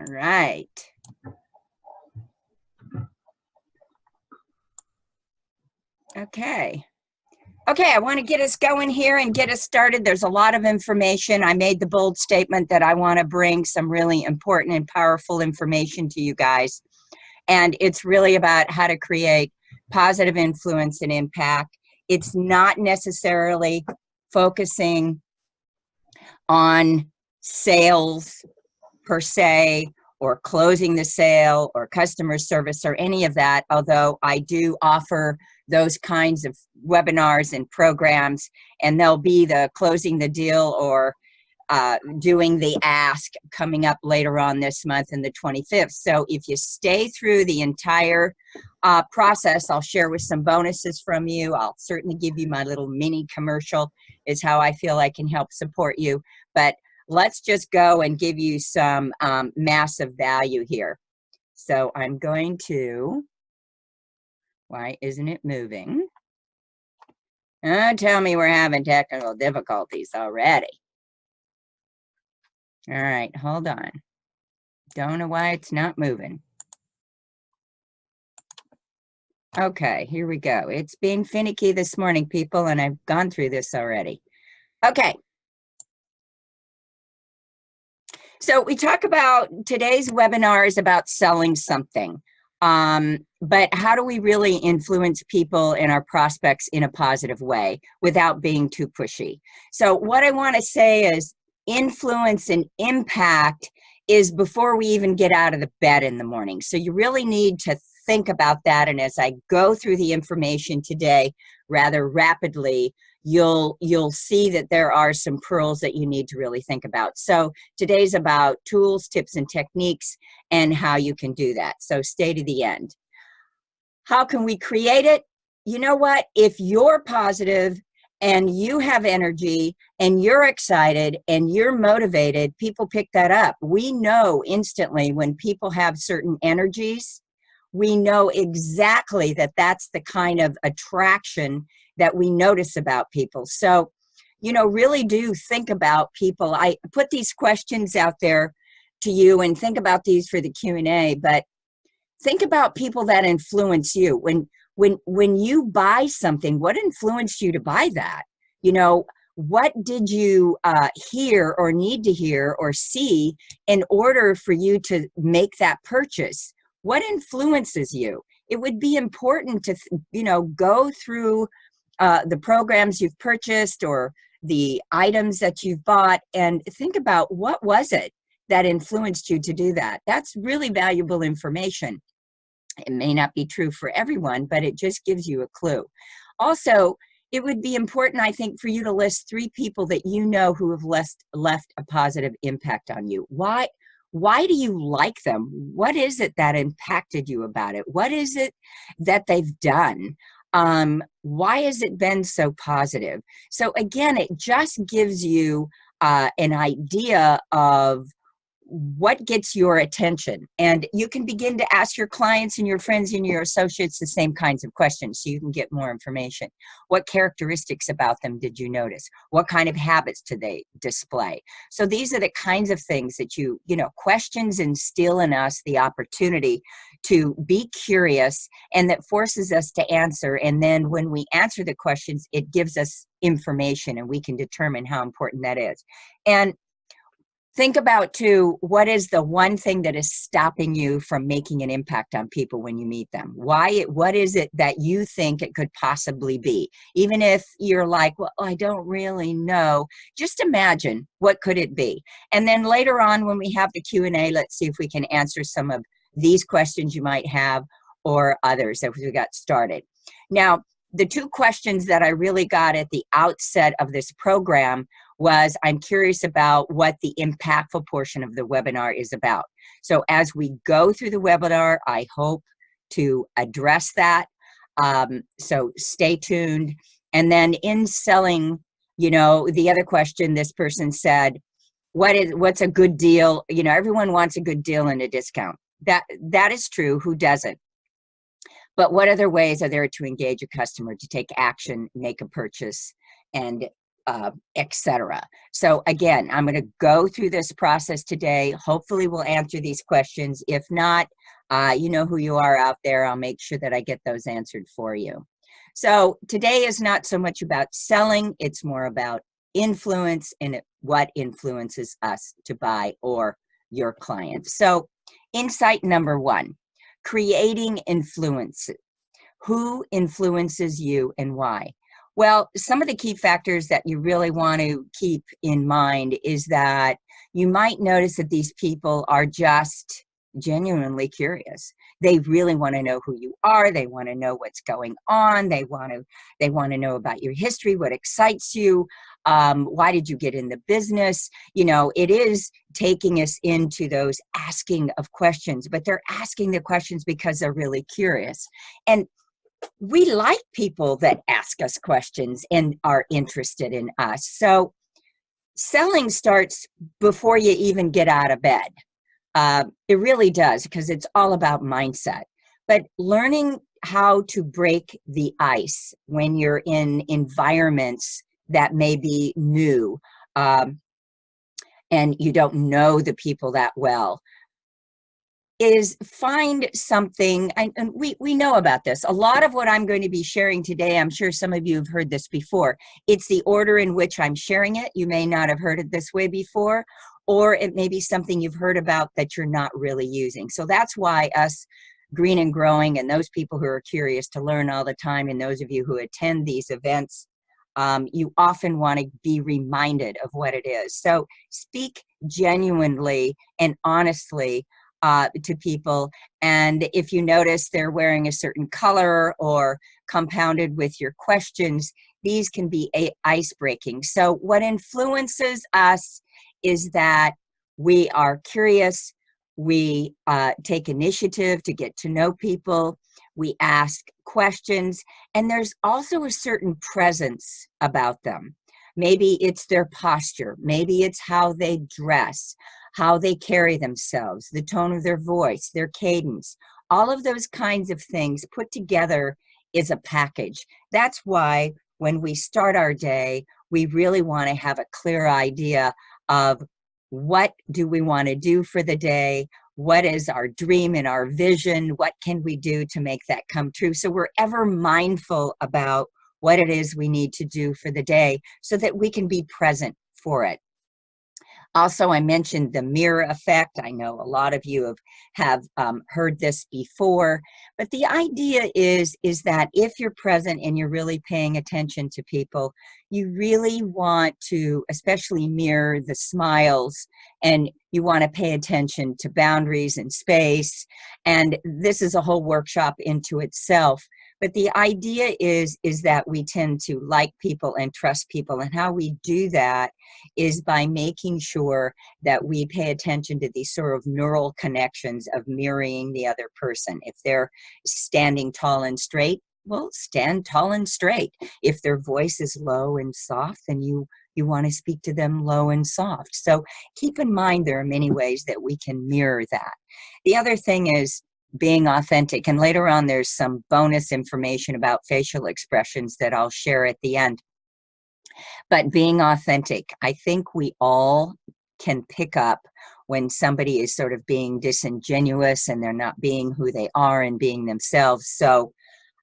All right. Okay. Okay, I want to get us going here and get us started. There's a lot of information. I made the bold statement that I want to bring some really important and powerful information to you guys. And it's really about how to create positive influence and impact. It's not necessarily focusing on sales per se, or closing the sale, or customer service, or any of that, although I do offer those kinds of webinars and programs, and they'll be the closing the deal or doing the ask coming up later on this month in the 25th. So if you stay through the entire process, I'll share with some bonuses from you. I'll certainly give you my little mini commercial, is how I feel I can help support you. But let's just go and give you some massive value here. So I'm going to, why isn't it moving? Tell me we're having technical difficulties already. All right, hold on. Don't know why it's not moving. Okay, here we go. It's being finicky this morning, people, and I've gone through this already. Okay. So we talk about today's webinar is about selling something. But how do we really influence people and our prospects in a positive way without being too pushy? So what I want to say is influence and impact is before we even get out of the bed in the morning. So you really need to think about that. And as I go through the information today rather rapidly, you'll see that there are some pearls that you need to really think about. So today's about tools, tips, and techniques and how you can do that. So stay to the end. How can we create it? You know what? If you're positive and you have energy and you're excited and you're motivated, people pick that up. We know instantly when people have certain energies. We know exactly that that's the kind of attraction that we notice about people. So, you know, really do think about people. I put these questions out there to you and think about these for the Q&A, but think about people that influence you. When you buy something, what influenced you to buy that? You know, what did you hear or need to hear or see in order for you to make that purchase? What influences you? It would be important to, you know, go through the programs you've purchased or the items that you've bought and think about what was it that influenced you to do that. That's really valuable information. It may not be true for everyone, but it just gives you a clue. Also, it would be important, I think, for you to list 3 people that you know who have left a positive impact on you. Why do you like them? What is it that impacted you about it? What is it that they've done? Why has it been so positive? So again, it just gives you an idea of what gets your attention. And you can begin to ask your clients and your friends and your associates the same kinds of questions so you can get more information. What characteristics about them did you notice? What kind of habits do they display? So these are the kinds of things that you know, questions instill in us the opportunity to be curious, and that forces us to answer. And then when we answer the questions, it gives us information and we can determine how important that is. And think about, too, what is the one thing that is stopping you from making an impact on people when you meet them? What is it that you think it could possibly be? Even if you're like, well, I don't really know, just imagine what could it be. And then later on when we have the Q&A, let's see if we can answer some of these questions you might have or others as we got started. Now, the 2 questions that I really got at the outset of this program was, I'm curious about what the impactful portion of the webinar is about. So as we go through the webinar, I hope to address that. So stay tuned. And then in selling, you know, the other question, this person said, what's a good deal? You know, everyone wants a good deal and a discount. That is true. Who doesn't? But what other ways are there to engage a customer to take action, make a purchase, and etc. So again, I'm going to go through this process today. Hopefully we'll answer these questions. If not, you know who you are out there. I'll make sure that I get those answered for you. So today is not so much about selling, it's more about influence and what influences us to buy or your clients. So insight number one, creating influence. Who influences you and why? Well, some of the key factors that you really want to keep in mind is that you might notice that these people are just genuinely curious. They really want to know who you are. They want to know what's going on. They want to know about your history, what excites you. Why did you get in the business? You know, it is taking us into those asking of questions, but they're asking the questions because they're really curious. And we like people that ask us questions and are interested in us. So selling starts before you even get out of bed. It really does, because it's all about mindset. But learning how to break the ice when you're in environments that may be new, and you don't know the people that well, is find something, and we know about this. A lot of what I'm going to be sharing today, I'm sure some of you have heard this before. It's the order in which I'm sharing it. You may not have heard it this way before, or it may be something you've heard about that you're not really using. So that's why us Green and Growing and those people who are curious to learn all the time, and those of you who attend these events, you often want to be reminded of what it is. So speak genuinely and honestly to people. And if you notice they're wearing a certain color or compounded with your questions, these can be ice breaking. So what influences us is that we are curious, we take initiative to get to know people, we ask questions, and there's also a certain presence about them. Maybe it's their posture, maybe it's how they dress, how they carry themselves, the tone of their voice, their cadence. All of those kinds of things put together is a package. That's why when we start our day, we really want to have a clear idea of what do we want to do for the day, what is our dream and our vision, what can we do to make that come true. So we're ever mindful about what it is we need to do for the day so that we can be present for it. Also, I mentioned the mirror effect. I know a lot of you have heard this before, but the idea is that if you're present and you're really paying attention to people, you really want to especially mirror the smiles, and you want to pay attention to boundaries and space. And this is a whole workshop into itself. But the idea is that we tend to like people and trust people. And how we do that is by making sure that we pay attention to these sort of neural connections of mirroring the other person. If they're standing tall and straight, well, stand tall and straight. If their voice is low and soft, then you want to speak to them low and soft. So keep in mind there are many ways that we can mirror that. The other thing is being authentic. And later on, there's some bonus information about facial expressions that I'll share at the end. But being authentic, I think we all can pick up when somebody is sort of being disingenuous and they're not being who they are and being themselves. So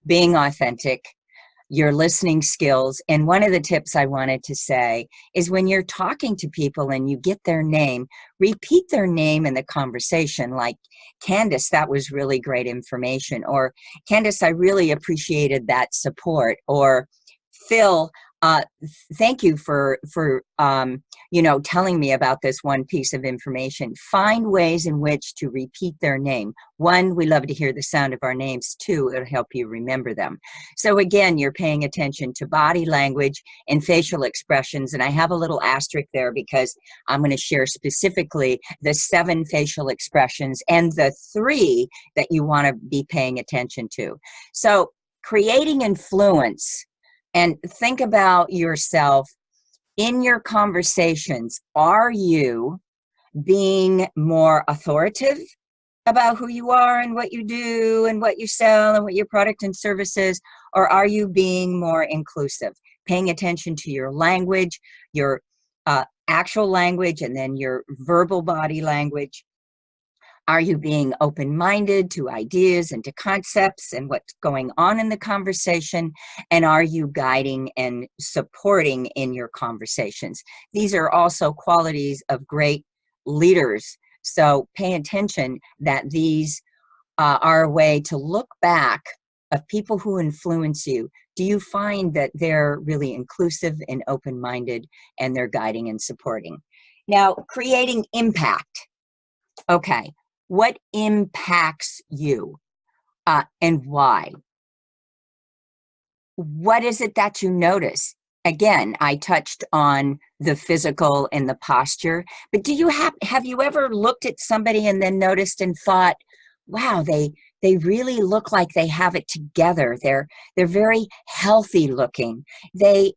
being authentic, your listening skills. And one of the tips I wanted to say is when you're talking to people and you get their name, repeat their name in the conversation. Like, Candace, that was really great information. Or, Candace, I really appreciated that support. Or, Phil, thank you for telling me about this one piece of information. Find ways in which to repeat their name. One, we love to hear the sound of our names. Two, it'll help you remember them. So again, you're paying attention to body language and facial expressions. And I have a little asterisk there because I'm going to share specifically the 7 facial expressions and the 3 that you want to be paying attention to. So creating influence. And think about yourself in your conversations. Are you being more authoritative about who you are and what you do and what you sell and what your product and service is? Or are you being more inclusive? paying attention to your language, your actual language, and then your verbal body language. Are you being open-minded to ideas and to concepts and what's going on in the conversation? And are you guiding and supporting in your conversations? These are also qualities of great leaders. So pay attention that these are a way to look back of people who influence you. Do you find that they're really inclusive and open-minded and they're guiding and supporting? Now, creating impact. Okay. What impacts you and why? What is it that you notice? Again, I touched on the physical and the posture, but do you have you ever looked at somebody and then noticed and thought, wow, they really look like they have it together. They're very healthy looking. They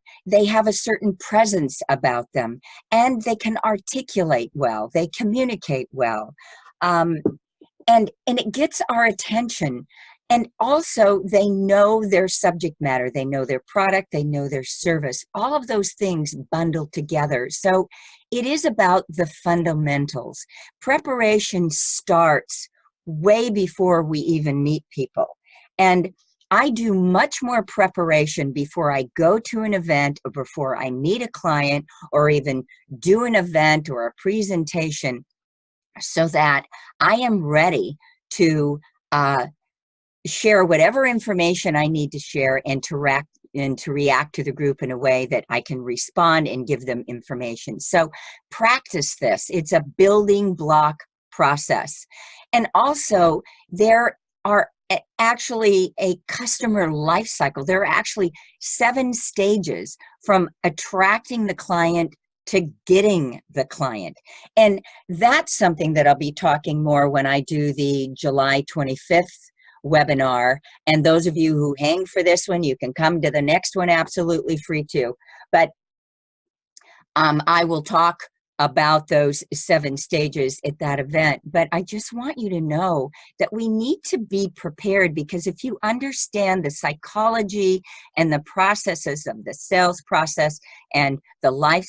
have a certain presence about them, and they can articulate well. They communicate well. And it gets our attention. And also they know their subject matter, they know their product, they know their service, all of those things bundled together. So it is about the fundamentals. Preparation starts way before we even meet people. And I do much more preparation before I go to an event or before I meet a client or even do an event or a presentation, so that I am ready to share whatever information I need to share and to react to the group in a way that I can respond and give them information. So practice this. It's a building block process. And also there are actually a customer life cycle. There are actually 7 stages from attracting the client to getting the client. And that's something that I'll be talking more when I do the July 25th webinar. And those of you who hang for this one, you can come to the next one absolutely free too. But I will talk about those 7 stages at that event. But I just want you to know that we need to be prepared, because if you understand the psychology and the processes of the sales process and the life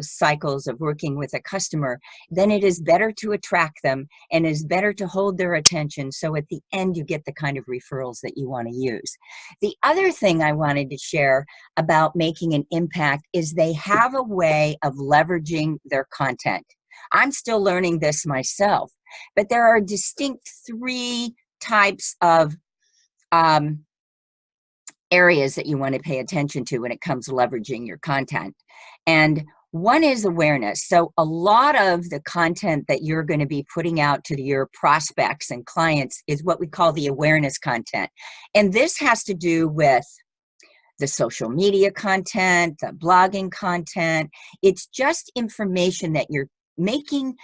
cycles of working with a customer, then it is better to attract them and is better to hold their attention. So at the end, you get the kind of referrals that you want to use. The other thing I wanted to share about making an impact is they have a way of leveraging their content. I'm still learning this myself, but there are distinct 3 types of areas that you want to pay attention to when it comes to leveraging your content. And one is awareness. So a lot of the content that you're going to be putting out to your prospects and clients is what we call the awareness content. And this has to do with the social media content, the blogging content. It's just information that you're making,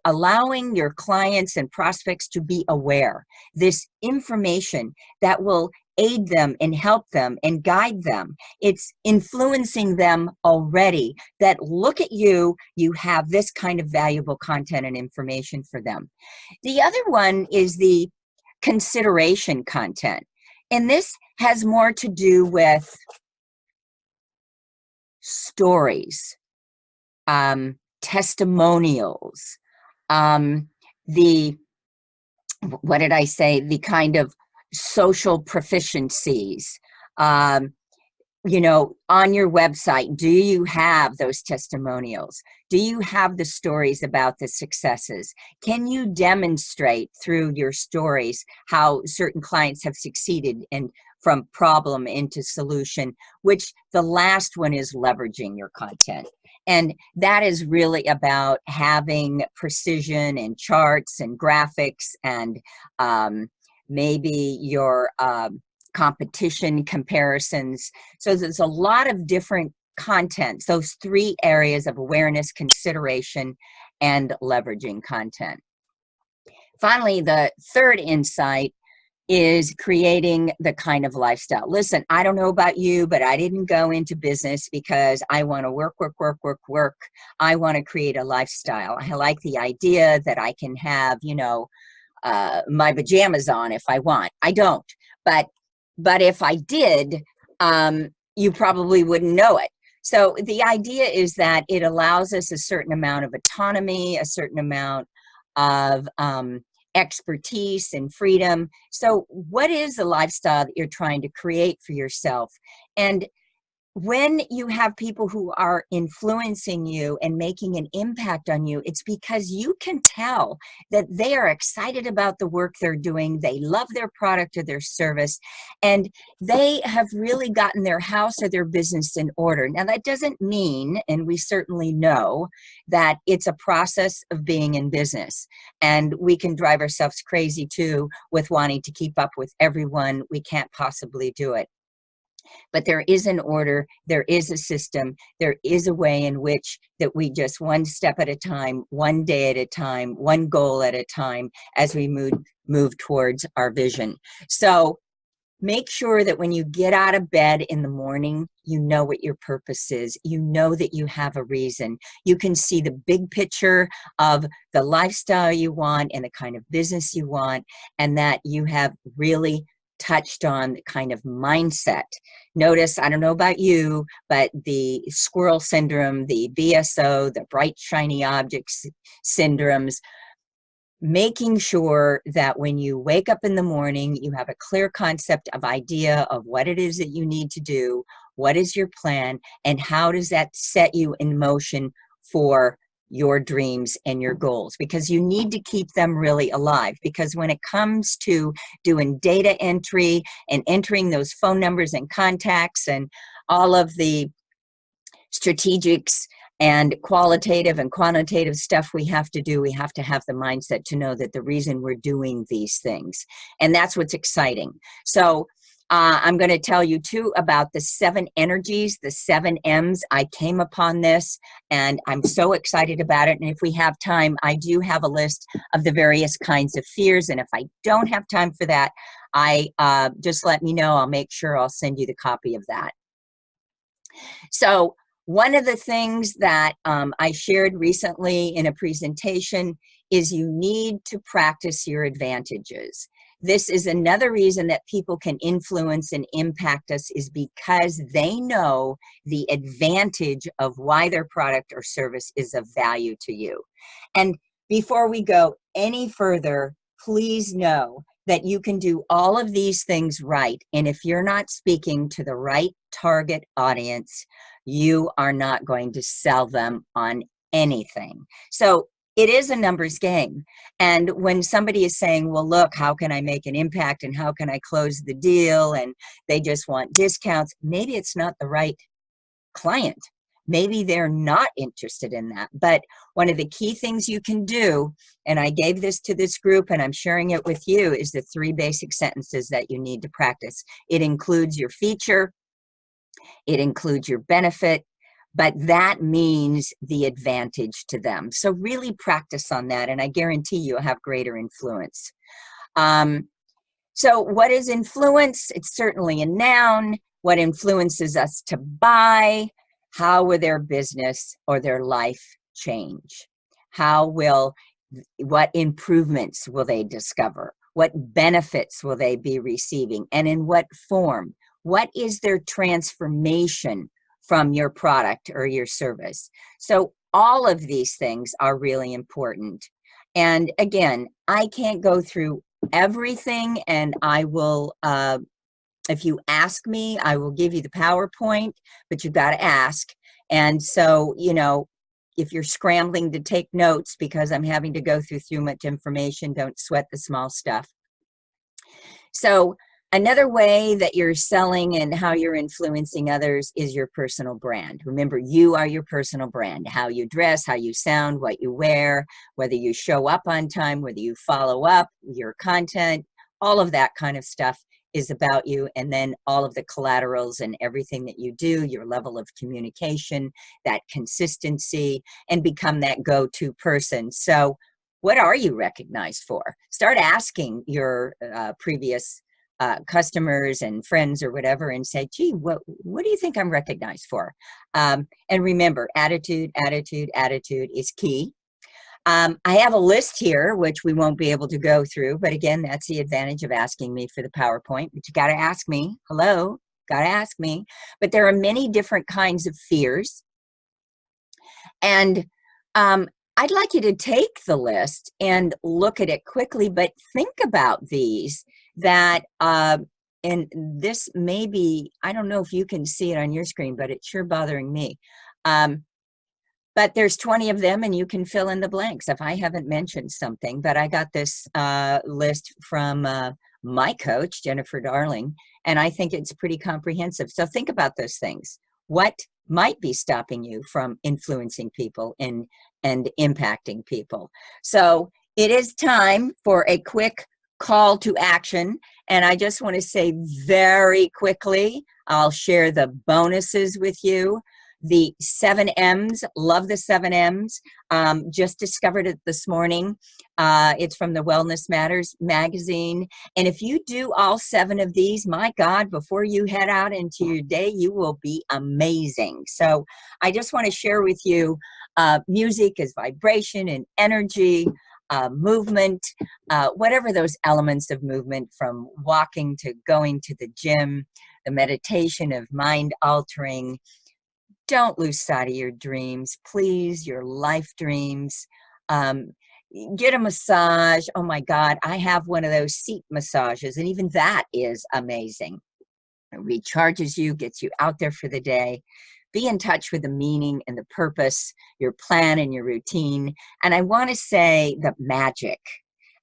allowing your clients and prospects to be aware. This information that will aid them and help them and guide them. It's influencing them already that look at you have this kind of valuable content and information for them. The other one is the consideration content. And this has more to do with stories, testimonials, the kind of social proficiencies. On your website, do you have those testimonials? Do you have the stories about the successes? Can you demonstrate through your stories how certain clients have succeeded and from problem into solution, which the last one is leveraging your content. And that is really about having precision and charts and graphics and maybe your competition comparisons. So there's a lot of different content, those 3 areas of awareness, consideration, and leveraging content. Finally, the third insight is creating the kind of lifestyle. Listen, I don't know about you, but I didn't go into business because I want to work. I want to create a lifestyle. I like the idea that I can have, my pajamas on if I want. I don't, but if I did, you probably wouldn't know it. So the idea is that it allows us a certain amount of autonomy, a certain amount of expertise and freedom. So what is the lifestyle that you're trying to create for yourself? And when you have people who are influencing you and making an impact on you, it's because you can tell that they are excited about the work they're doing. They love their product or their service, and they have really gotten their house or their business in order. Now, that doesn't mean, and we certainly know, that it's a process of being in business. And we can drive ourselves crazy too with wanting to keep up with everyone. We can't possibly do it. But there is an order, there is a system, there is a way in which that we just one step at a time, one day at a time, one goal at a time as we move towards our vision. So make sure that when you get out of bed in the morning, you know what your purpose is. You know that you have a reason. You can see the big picture of the lifestyle you want and the kind of business you want, and that you have really touched on the kind of mindset. Notice, I don't know about you, but the squirrel syndrome, the BSO, the bright shiny objects syndromes, making sure that when you wake up in the morning, you have a clear concept of idea of what it is that you need to do, what is your plan, and how does that set you in motion for your dreams and your goals, because you need to keep them really alive. Because when it comes to doing data entry and entering those phone numbers and contacts and all of the strategics and qualitative and quantitative stuff we have to do, we have to have the mindset to know that the reason we're doing these things. And that's what's exciting. So I'm going to tell you too about the 7 energies, the 7 M's. I came upon this and I'm so excited about it. And if we have time, I do have a list of the various kinds of fears. And if I don't have time for that, just let me know. I'll make sure I'll send you the copy of that. So one of the things that I shared recently in a presentation is you need to practice your advantages. This is another reason that people can influence and impact us, is because they know the advantage of why their product or service is of value to you. And before we go any further, please know that you can do all of these things right. And if you're not speaking to the right target audience, you are not going to sell them on anything. So it is a numbers game. And when somebody is saying, well, look, how can I make an impact and how can I close the deal? And they just want discounts. Maybe it's not the right client. Maybe they're not interested in that. But one of the key things you can do, and I gave this to this group and I'm sharing it with you, is the 3 basic sentences that you need to practice. It includes your feature, it includes your benefit, but that means the advantage to them. So really practice on that, and I guarantee you'll have greater influence. So what is influence? It's certainly a noun. What influences us to buy? How will their business or their life change? What improvements will they discover? What benefits will they be receiving? And in what form? What is their transformation from your product or your service? So all of these things are really important. And again, I can't go through everything, and I will, if you ask me, I will give you the PowerPoint, but you've got to ask. And so, if you're scrambling to take notes because I'm having to go through too much information, don't sweat the small stuff. So another way that you're selling and how you're influencing others is your personal brand. Remember, you are your personal brand. How you dress, how you sound, what you wear, whether you show up on time, whether you follow up, your content, all of that kind of stuff is about you. And then all of the collaterals and everything that you do, your level of communication, that consistency, and become that go-to person. So what are you recognized for? Start asking your previous customers and friends or whatever and say, gee, what do you think I'm recognized for? And remember, attitude is key. I have a list here, which we won't be able to go through, but again, that's the advantage of asking me for the PowerPoint, but you got to ask me. Hello. Gotta ask me. But there are many different kinds of fears. And I'd like you to take the list and look at it quickly, but think about these that, and this may be, I don't know if you can see it on your screen, but it's sure bothering me. But there's 20 of them and you can fill in the blanks if I haven't mentioned something. But I got this list from my coach, Jennifer Darling, and I think it's pretty comprehensive. So think about those things. What might be stopping you from influencing people and impacting people? So it is time for a quick call to action. And I just want to say very quickly, I'll share the bonuses with you. The 7 M's, love the 7 M's. Just discovered it this morning. It's from the Wellness Matters magazine. And if you do all 7 of these, my God, before you head out into your day, you will be amazing. So I just want to share with you, music is vibration and energy, movement, whatever those elements of movement, from walking to going to the gym, the meditation of mind altering. Don't lose sight of your dreams, please, your life dreams. Get a massage. Oh my God, I have one of those seat massages, and even that is amazing. It recharges you, gets you out there for the day. Be in touch with the meaning and the purpose, your plan and your routine. And I want to say the magic.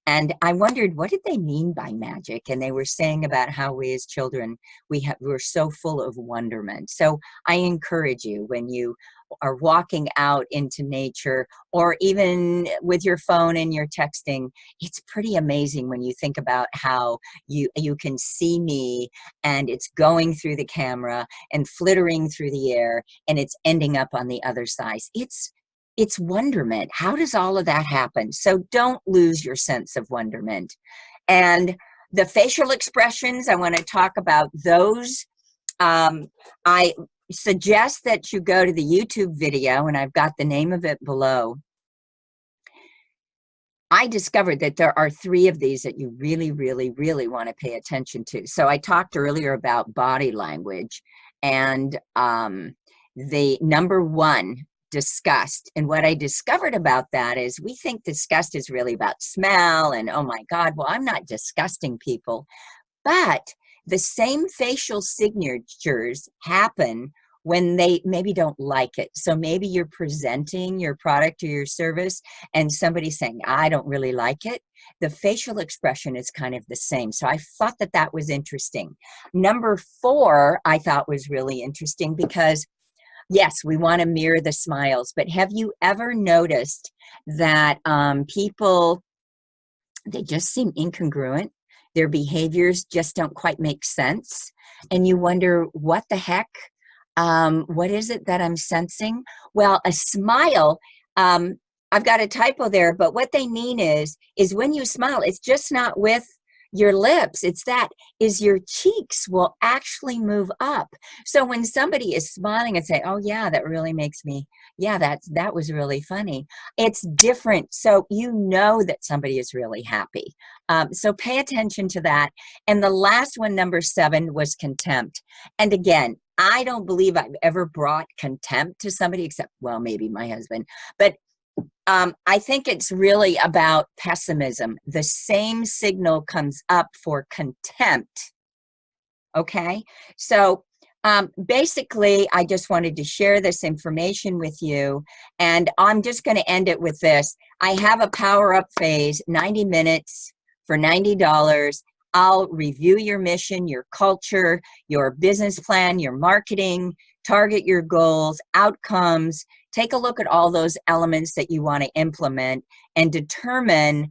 And I wondered, what did they mean by magic? And they were saying about how we as children, we're so full of wonderment. So I encourage you, when you are walking out into nature, or even with your phone and you're texting, it's pretty amazing when you think about how you can see me and it's going through the camera and flittering through the air and it's ending up on the other side. It's wonderment. How does all of that happen? So don't lose your sense of wonderment. And the facial expressions, I want to talk about those. I suggest that you go to the YouTube video, and I've got the name of it below. I discovered that there are 3 of these that you really, really, really want to pay attention to. So I talked earlier about body language, and the number 1, disgust. And what I discovered about that is we think disgust is really about smell and, oh my God, well, I'm not disgusting people. But the same facial signatures happen when they maybe don't like it. So maybe you're presenting your product or your service and somebody's saying, I don't really like it. The facial expression is kind of the same. So I thought that that was interesting. Number 4, I thought was really interesting because yes, we want to mirror the smiles, but have you ever noticed that people, they just seem incongruent? Their behaviors just don't quite make sense. And you wonder, what the heck? What is it that I'm sensing? Well, a smile, I've got a typo there, but what they mean is when you smile, it's just not with your lips. It's that is your cheeks will actually move up. So when somebody is smiling and say, oh yeah, that really makes me, yeah, that was really funny. It's different. So you know that somebody is really happy. So pay attention to that. And the last one, number 7, was contempt. And again, I don't believe I've ever brought contempt to somebody except, well, maybe my husband, but I think it's really about pessimism. The same signal comes up for contempt. Okay, so basically, I just wanted to share this information with you, and I'm just going to end it with this. I have a power up phase, 90 minutes for $90. I'll review your mission, your culture, your business plan, your marketing, target your goals, outcomes. Take a look at all those elements that you want to implement and determine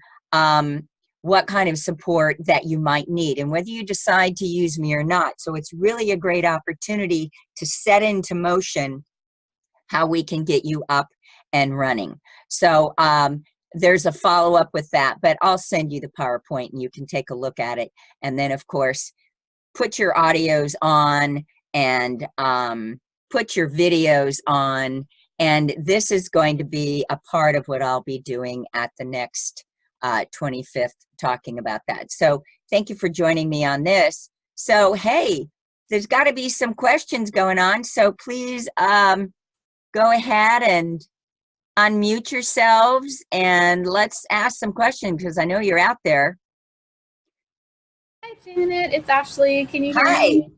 what kind of support that you might need and whether you decide to use me or not. So it's really a great opportunity to set into motion how we can get you up and running. So there's a follow-up with that, but I'll send you the PowerPoint and you can take a look at it. And then, of course, put your audios on and put your videos on. And this is going to be a part of what I'll be doing at the next 25th, talking about that. So thank you for joining me on this. So, hey, there's got to be some questions going on. So please go ahead and unmute yourselves and let's ask some questions because I know you're out there. Hi, Janet. It's Ashley. Can you hear Hi. me?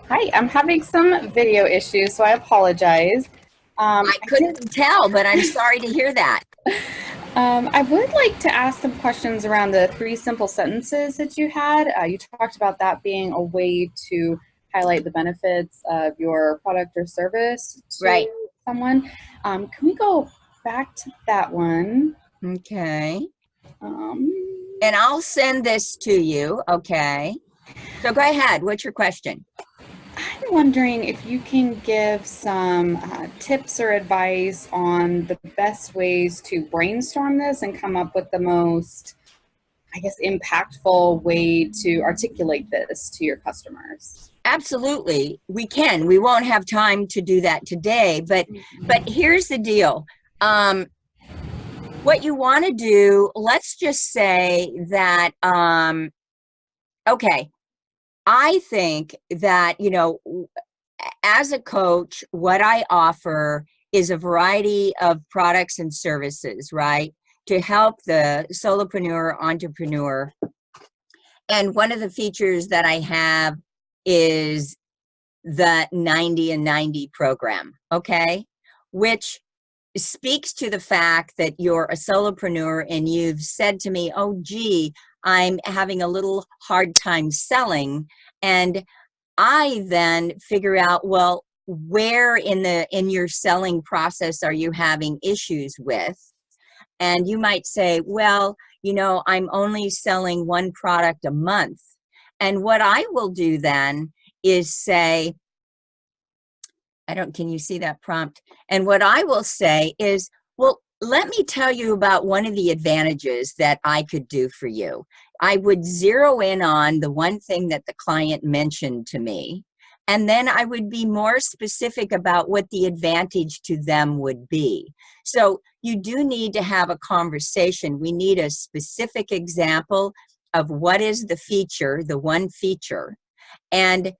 Hi. I'm having some video issues, so I apologize. I couldn't tell, but I'm sorry to hear that. I would like to ask some questions around the 3 simple sentences that you had. You talked about that being a way to highlight the benefits of your product or service to someone. Can we go back to that one? Okay. And I'll send this to you. Okay. So go ahead. What's your question? I'm wondering if you can give some tips or advice on the best ways to brainstorm this and come up with the most, I guess, impactful way to articulate this to your customers. Absolutely. We can. We won't have time to do that today, but here's the deal. What you want to do, let's just say that, okay, I think that, you know, as a coach, what I offer is a variety of products and services, right, to help the solopreneur, entrepreneur. And one of the features that I have is the 90 and 90 program, okay, which speaks to the fact that you're a solopreneur and you've said to me, oh, gee, I'm having a little hard time selling. And I then figure out, well, where in your selling process are you having issues with? And you might say, well, you know, I'm only selling 1 product a month. And what I will do then is say, can you see that prompt? And what I will say is, well, let me tell you about one of the advantages that I could do for you. I would zero in on the one thing that the client mentioned to me, and then I would be more specific about what the advantage to them would be. So you do need to have a conversation. We need a specific example of what is the feature, the one feature, and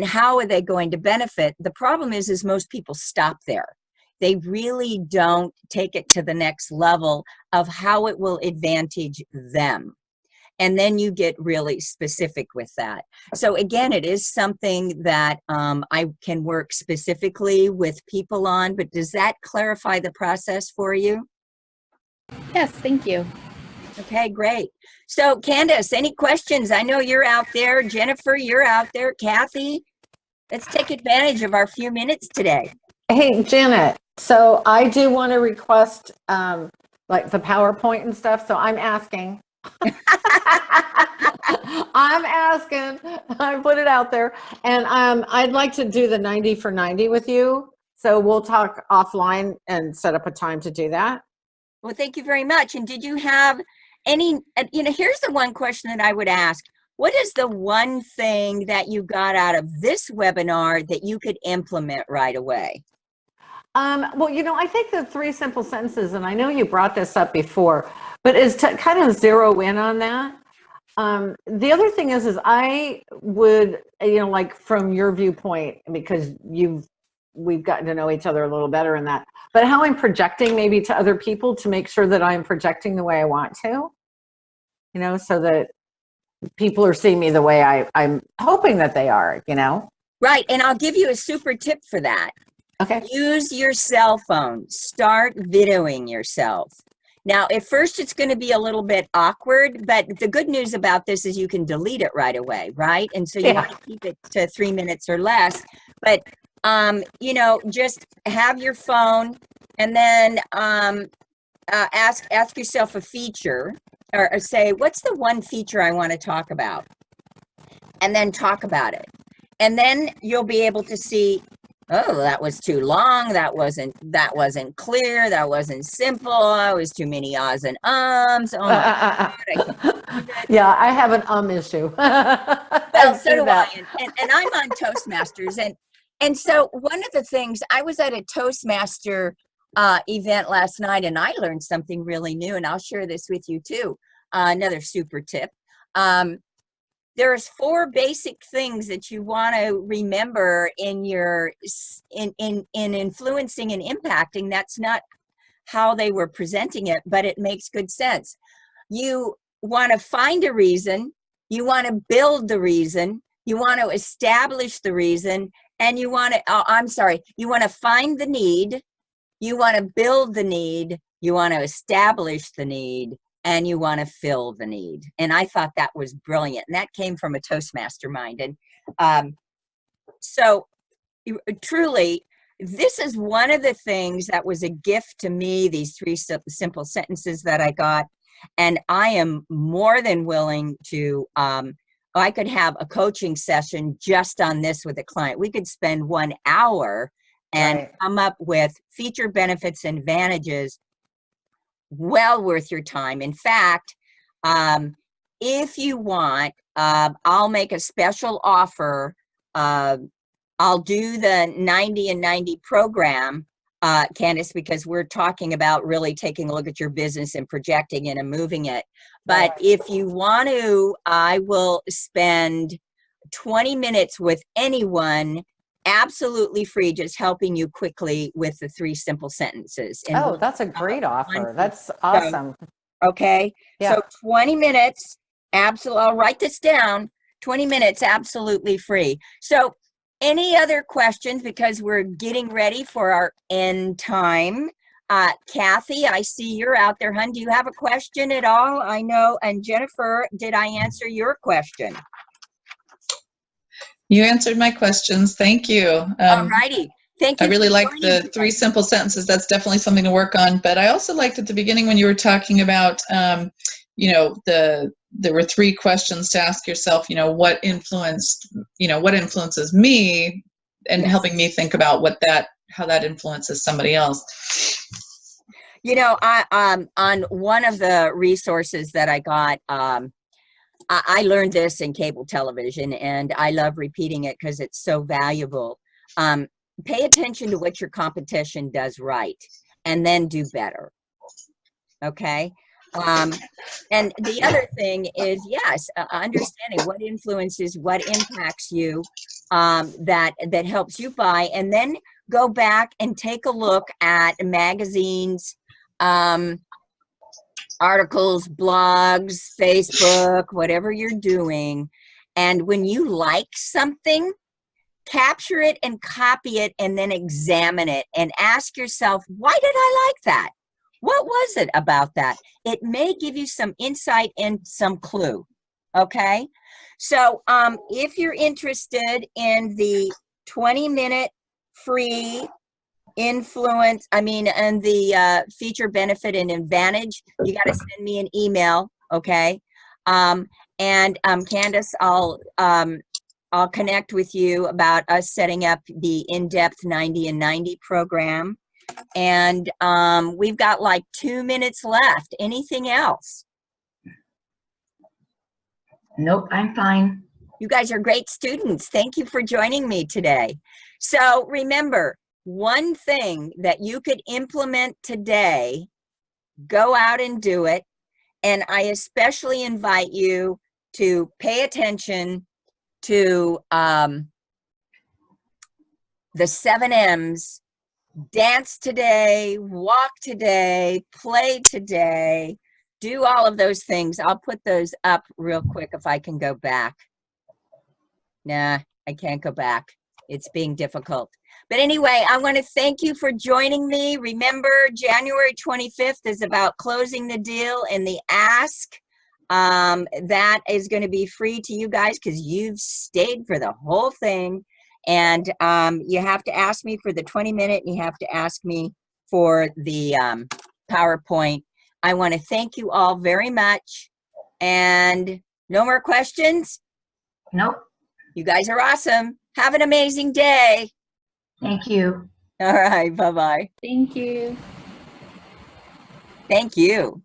how are they going to benefit. The problem is most people stop there. They really don't take it to the next level of how it will advantage them. And then you get really specific with that. So again, it is something that I can work specifically with people on, but does that clarify the process for you? Yes, thank you. Okay, great. So Candace, any questions? I know you're out there. Jennifer, you're out there. Kathy, let's take advantage of our few minutes today. Hey, Janet. So I do want to request like the PowerPoint and stuff. So I'm asking. I put it out there. And I'd like to do the 90 for 90 with you. So we'll talk offline and set up a time to do that. Well, thank you very much. And did you have any, here's the one question that I would ask. What is the one thing that you got out of this webinar that you could implement right away? Well, I think the 3 simple sentences, and I know you brought this up before, but is to kind of zero in on that. The other thing is I would, like from your viewpoint, because we've gotten to know each other a little better in that, but how I'm projecting maybe to other people to make sure that I'm projecting the way I want to, so that people are seeing me the way I'm hoping that they are, Right. And I'll give you a super tip for that. Okay. Use your cell phone. Start videoing yourself. Now, at first, it's going to be a little bit awkward, but the good news about this is you can delete it right away, right? And so you want to keep it to 3 minutes or less. But, just have your phone and then ask yourself a feature or say, what's the one feature I want to talk about? And then talk about it. And then you'll be able to see, oh, that was too long. That wasn't clear. That wasn't simple. It was too many ahs and ums. Oh my God. Yeah, I have an issue. Well, so do I. And I'm on Toastmasters. And so one of the things, I was at a Toastmaster event last night, and I learned something really new, and I'll share this with you too. Another super tip. there's 4 basic things that you want to remember in your in influencing and impacting. That's not how they were presenting it, but it makes good sense. You want to find a reason, you want to build the reason, you want to establish the reason, and you want to, you want to find the need, you want to build the need, you want to establish the need, and you want to fill the need. And I thought that was brilliant. And that came from a Toastmaster mind. And so truly, this is one of the things that was a gift to me, these 3 simple sentences that I got. And I am more than willing to, I could have a coaching session just on this with a client. We could spend 1 hour and come up with feature benefits and advantages well worth your time. In fact, if you want, I'll make a special offer. I'll do the 90 and 90 program, Candace, because we're talking about really taking a look at your business and projecting it and moving it. But if you want to, I will spend 20 minutes with anyone absolutely free, just helping you quickly with the 3 simple sentences. And Oh, that's a great offer. That's awesome. Okay. Yeah. So 20 minutes, absolutely. I'll write this down. 20 minutes, absolutely free. So any other questions, because we're getting ready for our end time? Kathy, I see you're out there, hon. Do you have a question at all? I know. And Jennifer, did I answer your question? You answered my questions. Thank you. All righty. Thank you. I really like the 3 simple sentences. That's definitely something to work on. But I also liked at the beginning when you were talking about, you know, there were 3 questions to ask yourself, you know, what influences me, and helping me think about how that influences somebody else. You know, on one of the resources that I got, I learned this in cable television, and I love repeating it because it's so valuable. Pay attention to what your competition does right, and then do better. Okay. And the other thing is, yes, understanding what influences, what impacts you, that helps you buy, and then go back and take a look at magazines, articles, blogs, Facebook, whatever you're doing. And when you like something, capture it and copy it, and then examine it and ask yourself, why did I like that? What was it about that? It may give you some insight and some clue. Okay. So if you're interested in the 20-minute free and the feature benefit and advantage, you got to send me an email. Okay. Candace, I'll connect with you about us setting up the in-depth 90 and 90 program. And we've got like 2 minutes left. Anything else? Nope, I'm fine. You guys are great students. Thank you for joining me today. So remember, one thing that you could implement today, go out and do it. And I especially invite you to pay attention to the 7 M's. Dance today, walk today, play today, do all of those things. I'll put those up real quick if I can go back. Nah, I can't go back. It's being difficult. But anyway, I want to thank you for joining me. Remember, January 25th is about closing the deal and the ask. That is going to be free to you guys because you've stayed for the whole thing. And you have to ask me for the 20-minute, and you have to ask me for the PowerPoint. I want to thank you all very much. And no more questions? Nope. You guys are awesome. Have an amazing day. Thank you. All right. Bye-bye. Thank you. Thank you.